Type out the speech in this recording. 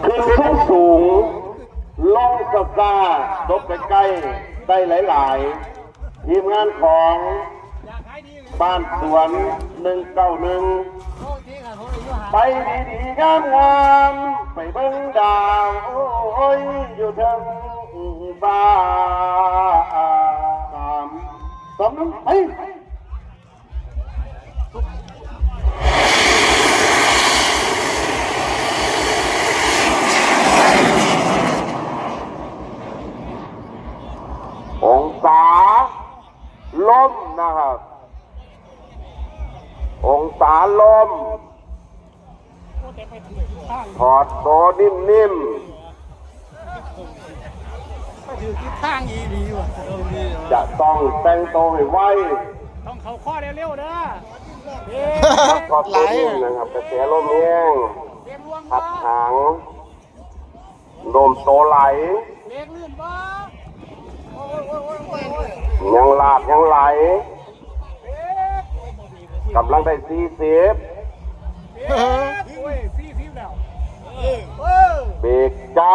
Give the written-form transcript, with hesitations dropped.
ขึ้นสูงล่องกระซ่าตบใกล้ๆได้หลายๆทีมงานของบ้านสวน191ไปดีๆงามๆไปเบิ่งดาวโอ้ยอยู่ทางบ้าน3 2 1ไปองศาลมนะครับองศาลมถอดโตนิ่มๆจะต้องแต่งโตให้ไวต้องเขาข้อเร็วๆเด้อถอดโตนิ่มนะครับกระแสลมแห้งพัดหางลมโตไหลยังลาดยังไหลกำลังได้40เบรกจ้า